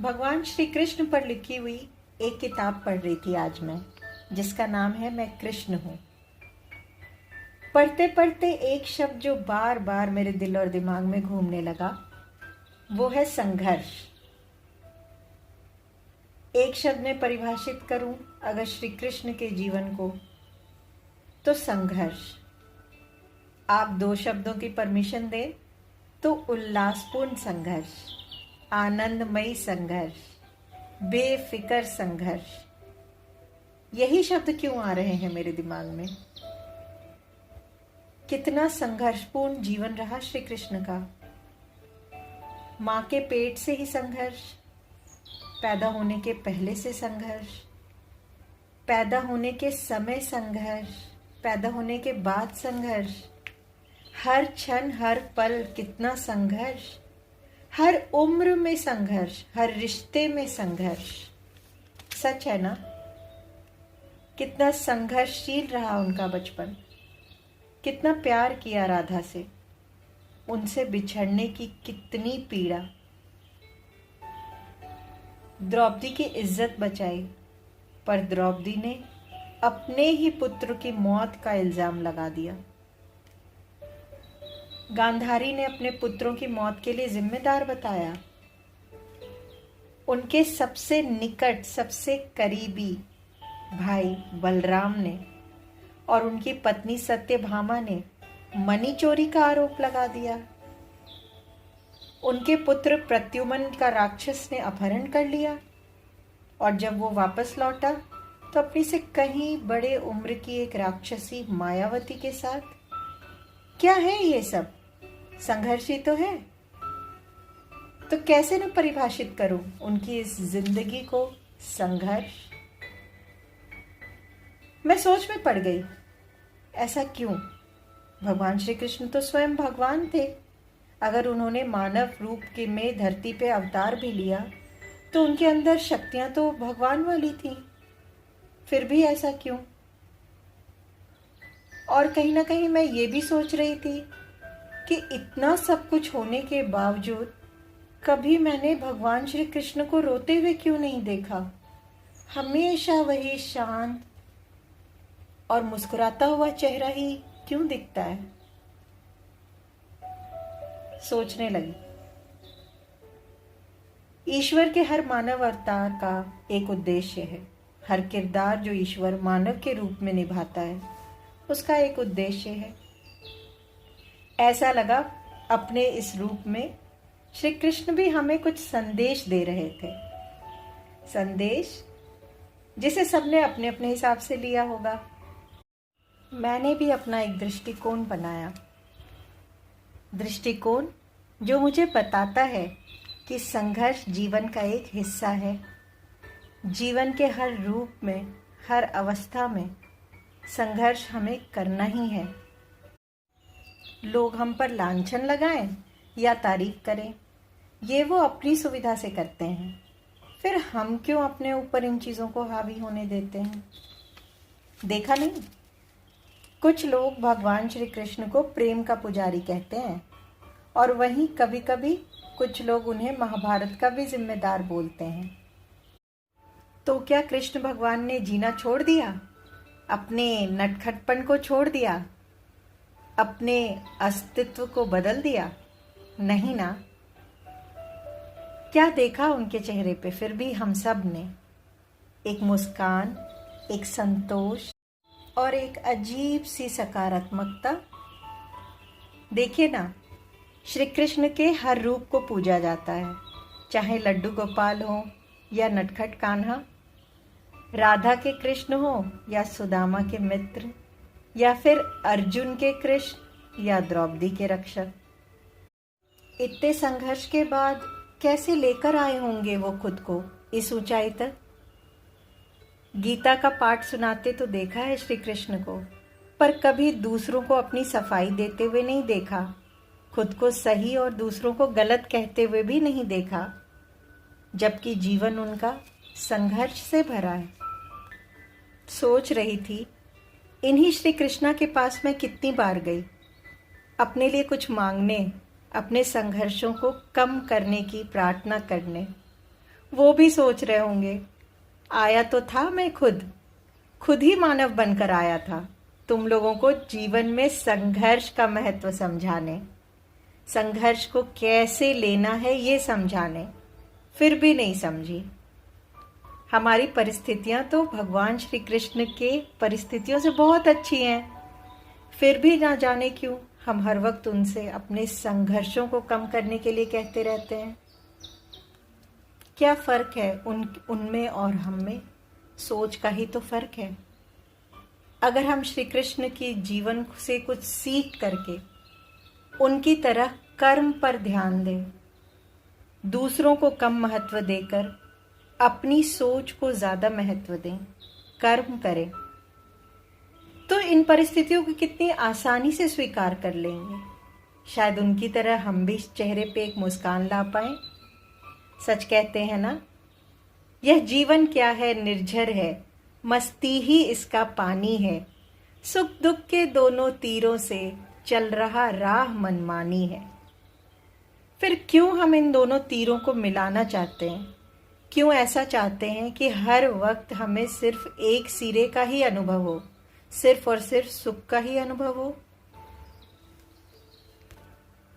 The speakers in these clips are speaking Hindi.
भगवान श्री कृष्ण पर लिखी हुई एक किताब पढ़ रही थी आज मैं, जिसका नाम है मैं कृष्ण हूँ। पढ़ते पढ़ते एक शब्द जो बार बार मेरे दिल और दिमाग में घूमने लगा वो है संघर्ष। एक शब्द में परिभाषित करूं अगर श्री कृष्ण के जीवन को तो संघर्ष। आप दो शब्दों की परमिशन दें तो उल्लासपूर्ण संघर्ष, आनंदमयी संघर्ष, बेफिक्र संघर्ष। यही शब्द क्यों आ रहे हैं मेरे दिमाग में? कितना संघर्षपूर्ण जीवन रहा श्री कृष्ण का। माँ के पेट से ही संघर्ष, पैदा होने के पहले से संघर्ष, पैदा होने के समय संघर्ष, पैदा होने के बाद संघर्ष, हर क्षण हर पल कितना संघर्ष, हर उम्र में संघर्ष, हर रिश्ते में संघर्ष। सच है ना? कितना संघर्षशील रहा उनका बचपन, कितना प्यार किया राधा से, उनसे बिछड़ने की कितनी पीड़ा। द्रौपदी की इज्जत बचाई, पर द्रौपदी ने अपने ही पुत्र की मौत का इल्जाम लगा दिया। गांधारी ने अपने पुत्रों की मौत के लिए जिम्मेदार बताया। उनके सबसे निकट, सबसे करीबी भाई बलराम ने और उनकी पत्नी सत्यभामा ने मणि चोरी का आरोप लगा दिया। उनके पुत्र प्रद्युम्न का राक्षस ने अपहरण कर लिया और जब वो वापस लौटा तो अपनी से कहीं बड़े उम्र की एक राक्षसी मायावती के साथ। क्या है ये सब? संघर्ष ही तो है। तो कैसे न परिभाषित करूं उनकी इस जिंदगी को संघर्ष? मैं सोच में पड़ गई, ऐसा क्यों? भगवान श्री कृष्ण तो स्वयं भगवान थे। अगर उन्होंने मानव रूप के में धरती पे अवतार भी लिया तो उनके अंदर शक्तियां तो भगवान वाली थी। फिर भी ऐसा क्यों? और कहीं ना कहीं मैं ये भी सोच रही थी कि इतना सब कुछ होने के बावजूद कभी मैंने भगवान श्री कृष्ण को रोते हुए क्यों नहीं देखा। हमेशा वही शांत और मुस्कुराता हुआ चेहरा ही क्यों दिखता है? सोचने लगी। ईश्वर के हर मानव अवतार का एक उद्देश्य है। हर किरदार जो ईश्वर मानव के रूप में निभाता है उसका एक उद्देश्य है। ऐसा लगा अपने इस रूप में श्री कृष्ण भी हमें कुछ संदेश दे रहे थे। संदेश जिसे सबने अपने अपने हिसाब से लिया होगा। मैंने भी अपना एक दृष्टिकोण बनाया, दृष्टिकोण जो मुझे बताता है कि संघर्ष जीवन का एक हिस्सा है। जीवन के हर रूप में, हर अवस्था में संघर्ष हमें करना ही है। लोग हम पर लांछन लगाएं या तारीफ करें, ये वो अपनी सुविधा से करते हैं। फिर हम क्यों अपने ऊपर इन चीज़ों को हावी होने देते हैं? देखा नहीं, कुछ लोग भगवान श्री कृष्ण को प्रेम का पुजारी कहते हैं और वहीं कभी कभी कुछ लोग उन्हें महाभारत का भी जिम्मेदार बोलते हैं। तो क्या कृष्ण भगवान ने जीना छोड़ दिया? अपने नटखटपन को छोड़ दिया? अपने अस्तित्व को बदल दिया? नहीं ना। क्या देखा उनके चेहरे पे? फिर भी हम सब ने एक मुस्कान, एक संतोष और एक अजीब सी सकारात्मकता। देखिए ना, श्री कृष्ण के हर रूप को पूजा जाता है, चाहे लड्डू गोपाल हो या नटखट कान्हा, राधा के कृष्ण हो या सुदामा के मित्र, या फिर अर्जुन के कृष्ण या द्रौपदी के रक्षक। इतने संघर्ष के बाद कैसे लेकर आए होंगे वो खुद को इस ऊंचाई तक? गीता का पाठ सुनाते तो देखा है श्री कृष्ण को, पर कभी दूसरों को अपनी सफाई देते हुए नहीं देखा, खुद को सही और दूसरों को गलत कहते हुए भी नहीं देखा, जबकि जीवन उनका संघर्ष से भरा है। सोच रही थी, इन्हीं श्री कृष्णा के पास मैं कितनी बार गई, अपने लिए कुछ मांगने, अपने संघर्षों को कम करने की प्रार्थना करने। वो भी सोच रहे होंगे, आया तो था मैं खुद ही मानव बनकर आया था तुम लोगों को जीवन में संघर्ष का महत्व समझाने, संघर्ष को कैसे लेना है ये समझाने, फिर भी नहीं समझी। हमारी परिस्थितियां तो भगवान श्री कृष्ण के परिस्थितियों से बहुत अच्छी हैं, फिर भी ना जाने क्यों हम हर वक्त उनसे अपने संघर्षों को कम करने के लिए कहते रहते हैं। क्या फर्क है उनमें और हम में? सोच का ही तो फर्क है। अगर हम श्री कृष्ण के जीवन से कुछ सीख करके उनकी तरह कर्म पर ध्यान दें, दूसरों को कम महत्व देकर अपनी सोच को ज्यादा महत्व दें, कर्म करें, तो इन परिस्थितियों को कितनी आसानी से स्वीकार कर लेंगे। शायद उनकी तरह हम भी चेहरे पे एक मुस्कान ला पाए। सच कहते हैं ना, यह जीवन क्या है निर्झर है, मस्ती ही इसका पानी है, सुख दुख के दोनों तीरों से चल रहा राह मनमानी है। फिर क्यों हम इन दोनों तीरों को मिलाना चाहते हैं? क्यों ऐसा चाहते हैं कि हर वक्त हमें सिर्फ एक सिरे का ही अनुभव हो, सिर्फ और सिर्फ सुख का ही अनुभव हो?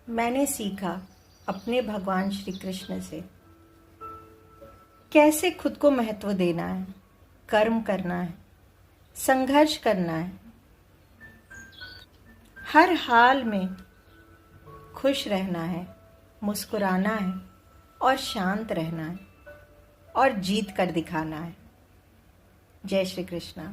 मैंने सीखा अपने भगवान श्री कृष्ण से कैसे खुद को महत्व देना है, कर्म करना है, संघर्ष करना है, हर हाल में खुश रहना है, मुस्कुराना है और शांत रहना है और जीत कर दिखाना है। जय श्री कृष्णा।